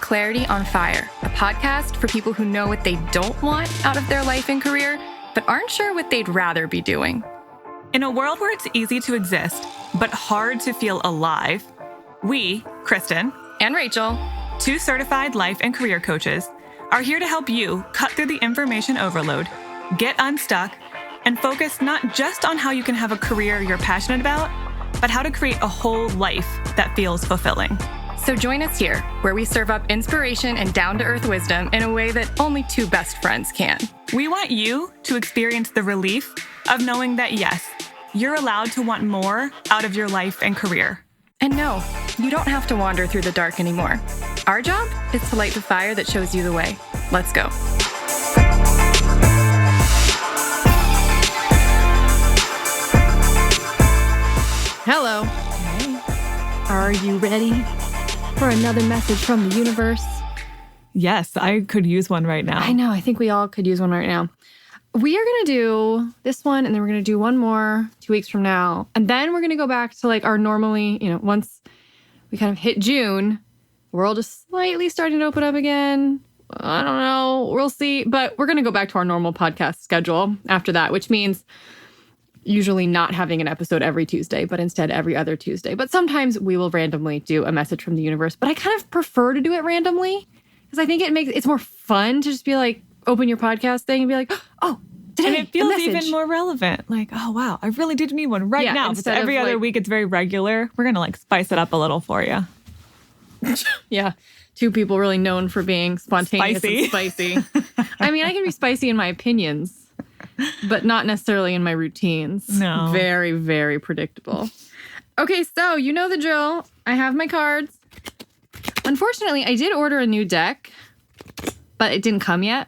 Clarity on Fire, a podcast for people who know what they don't want out of their life and career, but aren't sure what they'd rather be doing. In a world where it's easy to exist, but hard to feel alive, we, Kristen and Rachel, 2 certified life and career coaches, are here to help you cut through the information overload, get unstuck, and focus not just on how you can have a career you're passionate about, but how to create a whole life that feels fulfilling. So join us here, where we serve up inspiration and down-to-earth wisdom in a way that only 2 best friends can. We want you to experience the relief of knowing that, yes, you're allowed to want more out of your life and career. And no, you don't have to wander through the dark anymore. Our job is to light the fire that shows you the way. Let's go. Hello. Hey. Are you ready for another message from the universe? Yes, I could use one right now. I know. I think we all could use one right now. We are going to do this one, and then we're going to do one more 2 weeks from now. And then we're going to go back to like our normally, once we kind of hit June, the world is slightly starting to open up again. I don't know. We'll see. But we're going to go back to our normal podcast schedule after that, which means usually not having an episode every Tuesday, but instead every other Tuesday. But sometimes we will randomly do a message from the universe. But I kind of prefer to do it randomly because I think it's more fun to just be like, open your podcast thing and be like, oh, today, and it feels even more relevant. Like, oh, wow, I really did need one right now. But every other week, it's very regular. We're going to like spice it up a little for you. Yeah. 2 people really known for being spontaneous and spicy. I mean, I can be spicy in my opinions, but not necessarily in my routines. No. Very, very predictable. Okay, so you know the drill. I have my cards. Unfortunately, I did order a new deck, but it didn't come yet.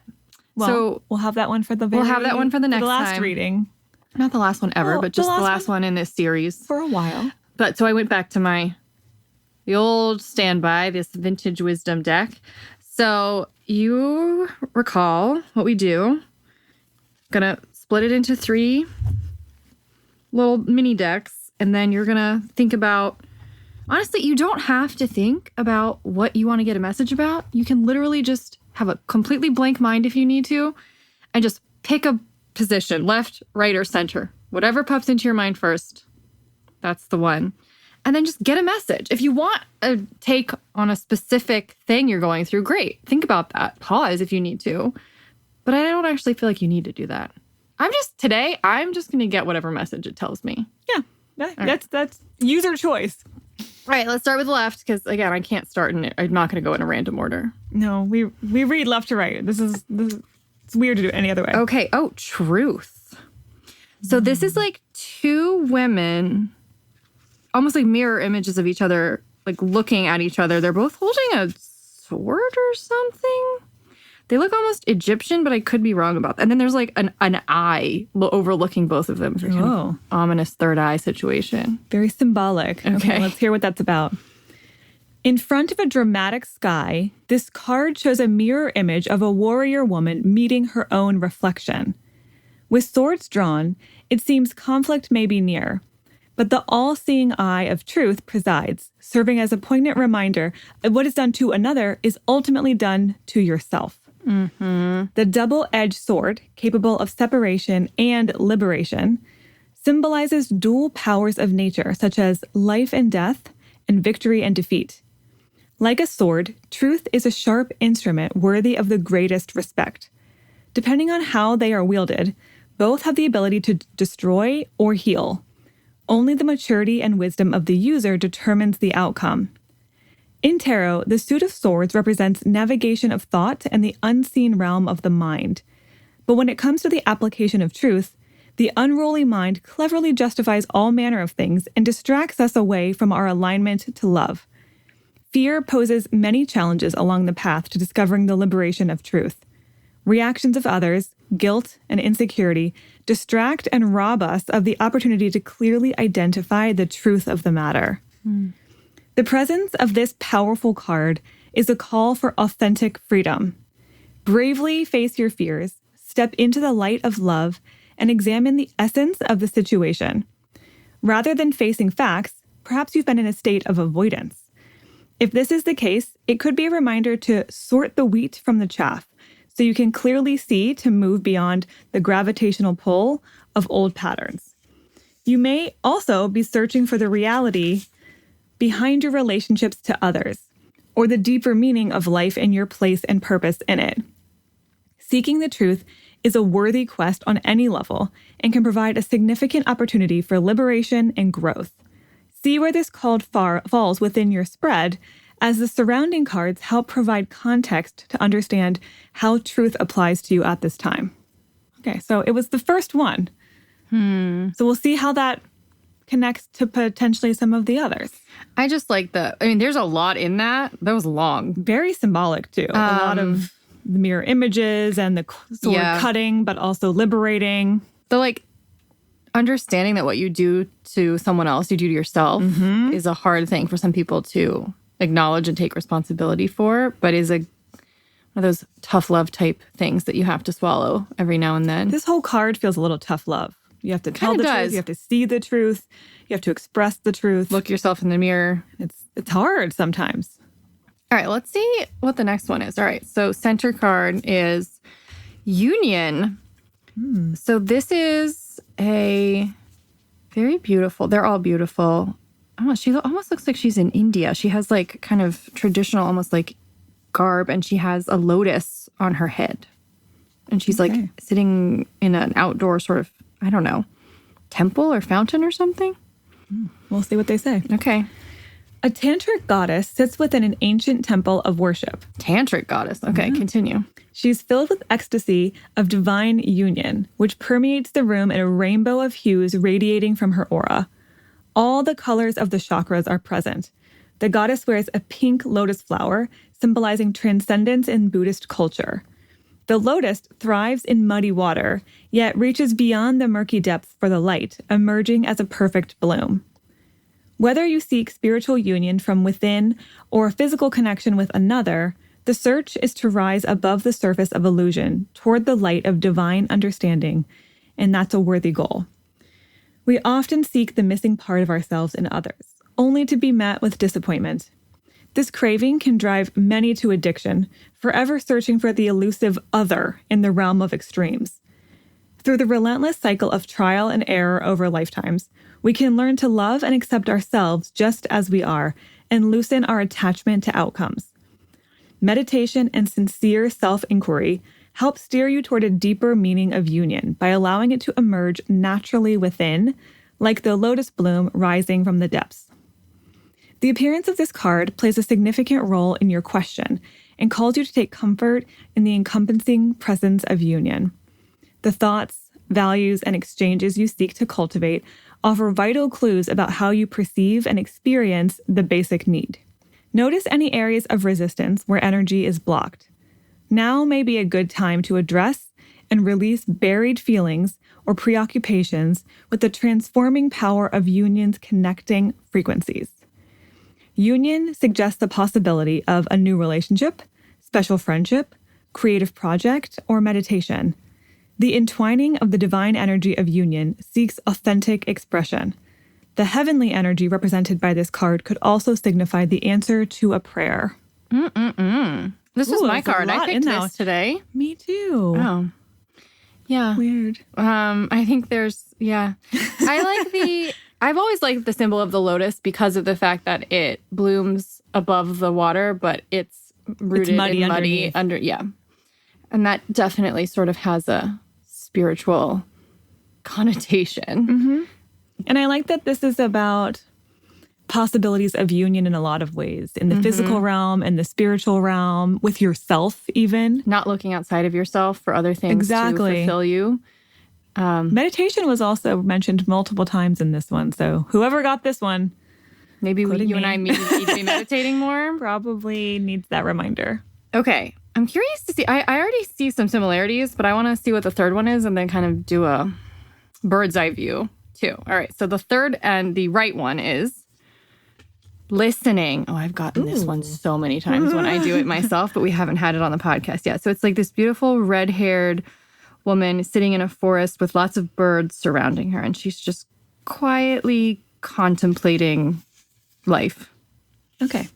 Well, so we'll have that one for the next last time. Reading. Not the last one ever, but just the last one in this series. For a while. But so I went back to the old standby, this vintage wisdom deck. So you recall what we do. Gonna split it into 3 little mini decks, and then you're gonna think about, honestly, you don't have to think about what you want to get a message about. You can literally just have a completely blank mind if you need to, and just pick a position, left, right, or center. Whatever pops into your mind first, that's the one. And then just get a message. If you want a take on a specific thing you're going through, great. Think about that. Pause if you need to. But I don't actually feel like you need to do that. I'm just going to get whatever message it tells me. Yeah, that's user choice. All right, let's start with left, because, again, I can't start in it. I'm not going to go in a random order. No, we read left to right. This is it's weird to do it any other way. Okay. Oh, truth. So this is like 2 women, almost like mirror images of each other, like looking at each other. They're both holding a sword or something. They look almost Egyptian, but I could be wrong about that. And then there's like an eye overlooking both of them. Kind of ominous third eye situation. Very symbolic. Okay, let's hear what that's about. In front of a dramatic sky, this card shows a mirror image of a warrior woman meeting her own reflection. With swords drawn, it seems conflict may be near, but the all-seeing eye of truth presides, serving as a poignant reminder of what is done to another is ultimately done to yourself. Mm-hmm. The double-edged sword, capable of separation and liberation, symbolizes dual powers of nature, such as life and death and victory and defeat. Like a sword, truth is a sharp instrument worthy of the greatest respect. Depending on how they are wielded, both have the ability to destroy or heal. Only the maturity and wisdom of the user determines the outcome. In tarot, the suit of swords represents navigation of thought and the unseen realm of the mind. But when it comes to the application of truth, the unruly mind cleverly justifies all manner of things and distracts us away from our alignment to love. Fear poses many challenges along the path to discovering the liberation of truth. Reactions of others, guilt, and insecurity distract and rob us of the opportunity to clearly identify the truth of the matter. The presence of this powerful card is a call for authentic freedom. Bravely face your fears, step into the light of love, and examine the essence of the situation. Rather than facing facts, perhaps you've been in a state of avoidance. If this is the case, it could be a reminder to sort the wheat from the chaff so you can clearly see to move beyond the gravitational pull of old patterns. You may also be searching for the reality behind your relationships to others, or the deeper meaning of life and your place and purpose in it. Seeking the truth is a worthy quest on any level and can provide a significant opportunity for liberation and growth. See where this card falls within your spread, as the surrounding cards help provide context to understand how truth applies to you at this time. Okay, so it was the first one. So we'll see how that connects to potentially some of the others. I just like there's a lot in that. That was long. Very symbolic, too. A lot of the mirror images and the sword cutting, but also liberating. The understanding that what you do to someone else, you do to yourself, is a hard thing for some people to acknowledge and take responsibility for, but is one of those tough love type things that you have to swallow every now and then. This whole card feels a little tough love. You have to tell the truth. You have to see the truth. You have to express the truth. Look yourself in the mirror. It's hard sometimes. All right, let's see what the next one is. All right, so center card is Union. So this is a very beautiful, they're all beautiful. She almost looks like she's in India. She has kind of traditional, almost garb, and she has a lotus on her head. And she's sitting in an outdoor sort of, I don't know, temple or fountain or something. We'll see what they say. Okay. A tantric goddess sits within an ancient temple of worship. Tantric goddess. Okay, continue. She's filled with ecstasy of divine union, which permeates the room in a rainbow of hues radiating from her aura. All the colors of the chakras are present. The goddess wears a pink lotus flower, symbolizing transcendence in Buddhist culture. The lotus thrives in muddy water, yet reaches beyond the murky depths for the light, emerging as a perfect bloom. Whether you seek spiritual union from within or a physical connection with another, the search is to rise above the surface of illusion toward the light of divine understanding, and that's a worthy goal. We often seek the missing part of ourselves in others, only to be met with disappointment. This craving can drive many to addiction, forever searching for the elusive other in the realm of extremes. Through the relentless cycle of trial and error over lifetimes, we can learn to love and accept ourselves just as we are and loosen our attachment to outcomes. Meditation and sincere self-inquiry help steer you toward a deeper meaning of union by allowing it to emerge naturally within, like the lotus bloom rising from the depths. The appearance of this card plays a significant role in your question and calls you to take comfort in the encompassing presence of union. The thoughts, values, and exchanges you seek to cultivate offer vital clues about how you perceive and experience the basic need. Notice any areas of resistance where energy is blocked. Now may be a good time to address and release buried feelings or preoccupations with the transforming power of union's connecting frequencies. Union suggests the possibility of a new relationship, special friendship, creative project, or meditation. The entwining of the divine energy of union seeks authentic expression. The heavenly energy represented by this card could also signify the answer to a prayer. This was my card. I picked this today. Me too. Oh. Yeah. Weird. I think I've always liked the symbol of the lotus because of the fact that it blooms above the water, but it's rooted in muddy under. Yeah. And that definitely sort of has a spiritual connotation. Mm-hmm. And I like that this is about possibilities of union in a lot of ways, in the physical realm and the spiritual realm, with yourself even. Not looking outside of yourself for other things to fulfill you. Meditation was also mentioned multiple times in this one. So whoever got this one, maybe you and I need to be meditating more. Probably needs that reminder. Okay. I'm curious to see. I already see some similarities, but I want to see what the third one is and then kind of do a bird's eye view too. All right. So the third and the right one is listening. Oh, I've gotten this one so many times when I do it myself, but we haven't had it on the podcast yet. So it's like this beautiful red-haired woman sitting in a forest with lots of birds surrounding her, and she's just quietly contemplating life. Okay.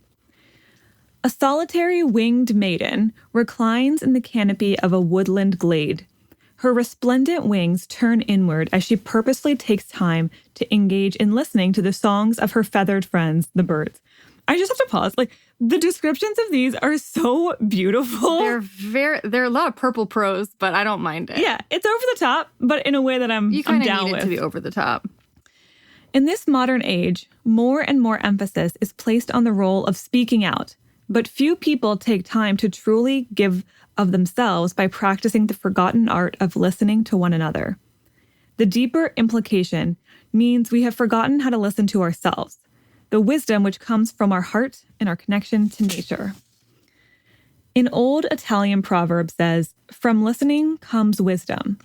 A solitary winged maiden reclines in the canopy of a woodland glade. Her resplendent wings turn inward as she purposely takes time to engage in listening to the songs of her feathered friends, the birds. I just have to pause. Like, the descriptions of these are so beautiful. They're a lot of purple prose, but I don't mind it. Yeah, it's over the top, but in a way that I'm down need with. It to be over the top. In this modern age, more and more emphasis is placed on the role of speaking out, but few people take time to truly give of themselves by practicing the forgotten art of listening to one another. The deeper implication means we have forgotten how to listen to ourselves, the wisdom which comes from our heart and our connection to nature. An old Italian proverb says, "From listening comes wisdom."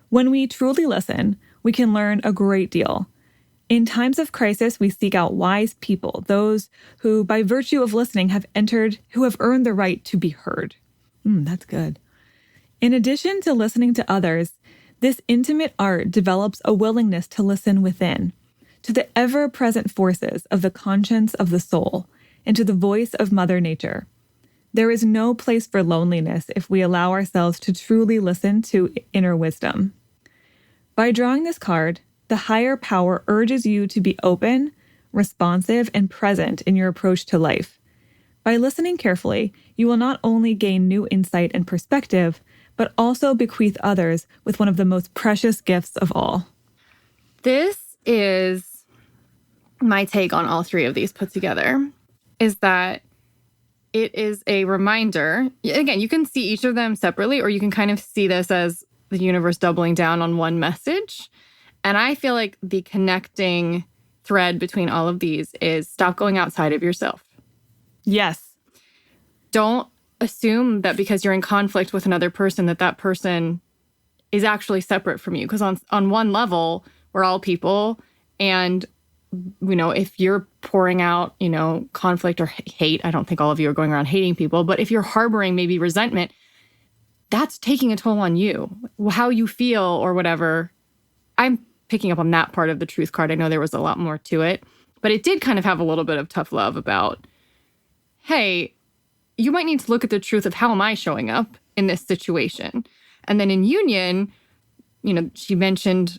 When we truly listen, we can learn a great deal. In times of crisis, we seek out wise people, those who, by virtue of listening, have earned the right to be heard. That's good. In addition to listening to others, this intimate art develops a willingness to listen within, to the ever-present forces of the conscience of the soul, and to the voice of Mother Nature. There is no place for loneliness if we allow ourselves to truly listen to inner wisdom. By drawing this card, the higher power urges you to be open, responsive, and present in your approach to life. By listening carefully, you will not only gain new insight and perspective, but also bequeath others with one of the most precious gifts of all. This is my take on all three of these put together, is that it is a reminder. Again, you can see each of them separately, or you can kind of see this as the universe doubling down on one message. And I feel like the connecting thread between all of these is stop going outside of yourself. Yes. Don't assume that because you're in conflict with another person, that person is actually separate from you. Because on one level, we're all people. And, if you're pouring out, conflict or hate, I don't think all of you are going around hating people. But if you're harboring maybe resentment, that's taking a toll on you. How you feel or whatever. I'm picking up on that part of the truth card. I know there was a lot more to it. But it did kind of have a little bit of tough love about, hey, you might need to look at the truth of how am I showing up in this situation? And then in union, she mentioned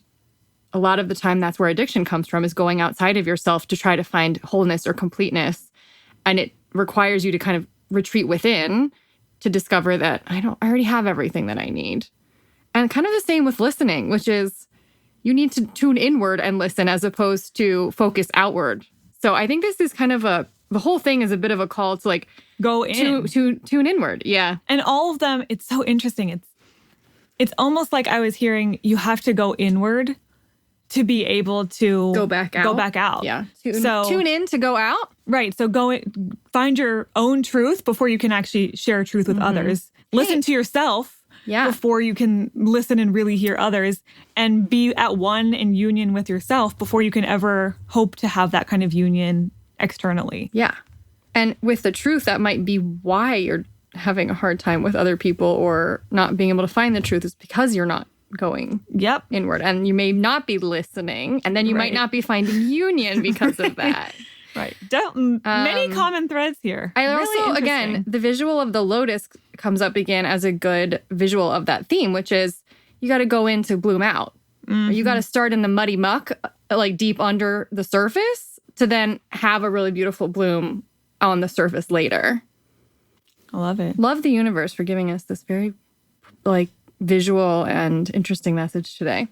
a lot of the time that's where addiction comes from, is going outside of yourself to try to find wholeness or completeness. And it requires you to kind of retreat within to discover that I already have everything that I need. And kind of the same with listening, which is you need to tune inward and listen as opposed to focus outward. So I think this is kind of the whole thing is a bit of a call to go in, to tune inward. Yeah. And all of them, it's so interesting. It's almost like I was hearing you have to go inward to be able to go back out. Yeah. Tune in to go out. Right. So find your own truth before you can actually share truth with others. Listen to yourself before you can listen and really hear others, and be at one in union with yourself before you can ever hope to have that kind of union externally. Yeah. And with the truth, that might be why you're having a hard time with other people or not being able to find the truth, is because you're not going inward. And you may not be listening, and then you might not be finding union because of that. Right. Many common threads here. I also, again, the visual of the lotus comes up again as a good visual of that theme, which is you got to go in to bloom out. Mm-hmm. You got to start in the muddy muck, deep under the surface, to then have a really beautiful bloom on the surface later. I love it. Love the universe for giving us this very visual and interesting message today.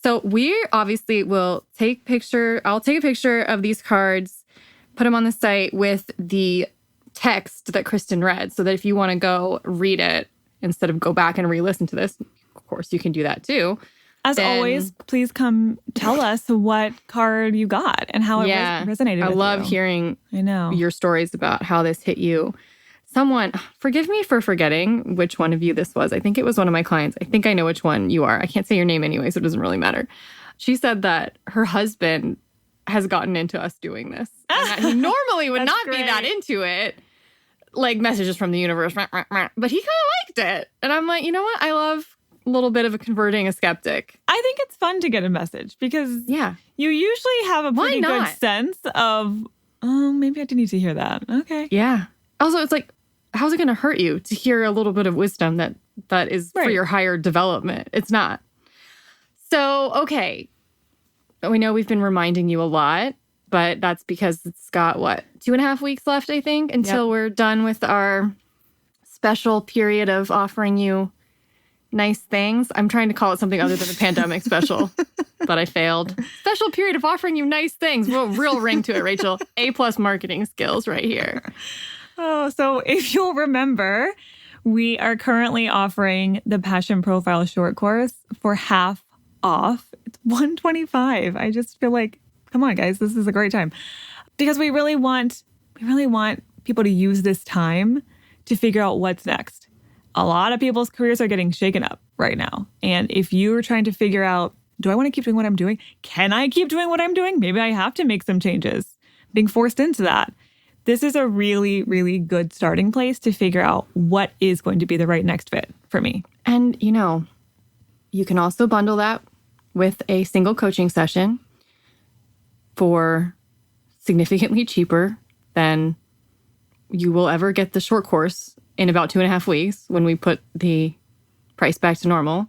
So we obviously will I'll take a picture of these cards, put them on the site with the text that Kristen read, so that if you want to go read it instead of go back and re-listen to this, of course you can do that too. As always, please come tell us what card you got and how it resonated with you. I love hearing your stories about how this hit you. Someone, forgive me for forgetting which one of you this was. I think it was one of my clients. I think I know which one you are. I can't say your name anyway, so it doesn't really matter. She said that her husband has gotten into us doing this. And that he normally would not be that into it. Messages from the universe. But he kind of liked it. And I'm like, you know what? I love a little bit of a converting a skeptic. I think it's fun to get a message because you usually have a pretty good sense of, oh, maybe I do need to hear that. Okay. Yeah. Also, it's like, how's it going to hurt you to hear a little bit of wisdom that is for your higher development? It's not. So, okay. We know we've been reminding you a lot, but that's because it's got, 2.5 weeks left, I think, until we're done with our special period of offering you nice things. I'm trying to call it something other than a pandemic special, but I failed. Special period of offering you nice things. Real ring to it, Rachel. A+ marketing skills right here. Oh, so if you'll remember, we are currently offering the Passion Profile short course for half off. It's $125. I just feel like, come on, guys, this is a great time. Because we really want people to use this time to figure out what's next. A lot of people's careers are getting shaken up right now. And if you're trying to figure out, do I want to keep doing what I'm doing? Can I keep doing what I'm doing? Maybe I have to make some changes. Being forced into that. This is a really, really good starting place to figure out what is going to be the right next fit for me. And, you can also bundle that with a single coaching session for significantly cheaper than you will ever get the short course in about 2.5 weeks when we put the price back to normal.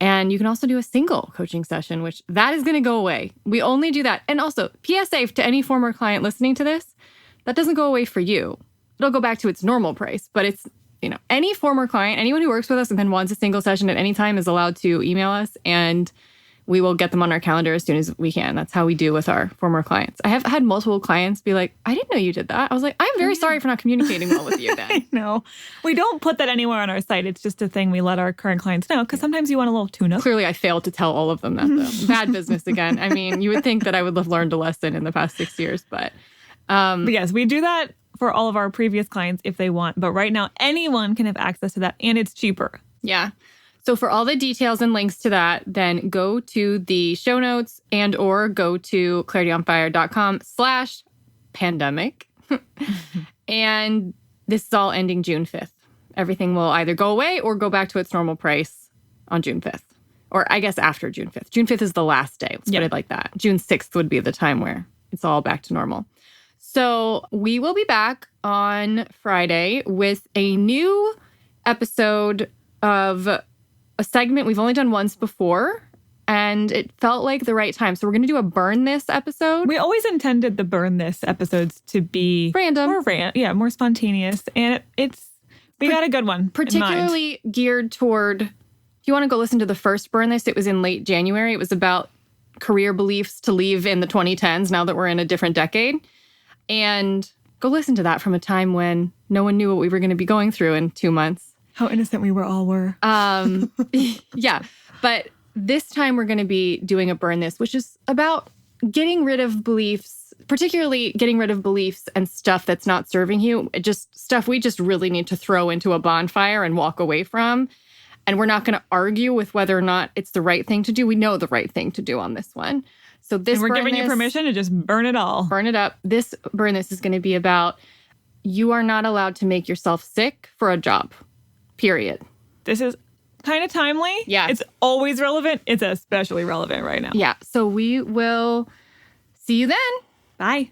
And you can also do a single coaching session, which that is going to go away. We only do that. And also, PSA to any former client listening to this, that doesn't go away for you. It'll go back to its normal price, but it's, any former client, anyone who works with us and then wants a single session at any time is allowed to email us, and we will get them on our calendar as soon as we can. That's how we do with our former clients. I have had multiple clients be like, I didn't know you did that. I was like, I'm very sorry for not communicating well with you then. I know. We don't put that anywhere on our site. It's just a thing we let our current clients know, because sometimes you want a little tune-up. Clearly, I failed to tell all of them that, though. Bad business again. I mean, you would think that I would have learned a lesson in the past 6 years, but yes, we do that for all of our previous clients if they want. But right now, anyone can have access to that, and it's cheaper. Yeah. So for all the details and links to that, then go to the show notes or go to clarityonfire.com/pandemic. And this is all ending June 5th. Everything will either go away or go back to its normal price on June 5th. Or I guess after June 5th. June 5th is the last day. Let's put it like that. June 6th would be the time where it's all back to normal. So we will be back on Friday with a new episode of a segment we've only done once before, and it felt like the right time. So we're going to do a Burn This episode. We always intended the Burn This episodes to be random. More spontaneous. And we got a good one. Particularly geared toward, if you want to go listen to the first Burn This, it was in late January. It was about career beliefs to leave in the 2010s now that we're in a different decade. And go listen to that from a time when no one knew what we were going to be going through in 2 months. How innocent we all were. Yeah. But this time we're going to be doing a Burn This, which is about getting rid of beliefs, particularly getting rid of beliefs and stuff that's not serving you. Just stuff we just really need to throw into a bonfire and walk away from. And we're not going to argue with whether or not it's the right thing to do. We know the right thing to do on this one. So we're giving you permission to just burn it all. Burn it up. This Burn This is going to be about, you are not allowed to make yourself sick for a job. Period. This is kind of timely. Yeah. It's always relevant. It's especially relevant right now. Yeah. So we will see you then. Bye.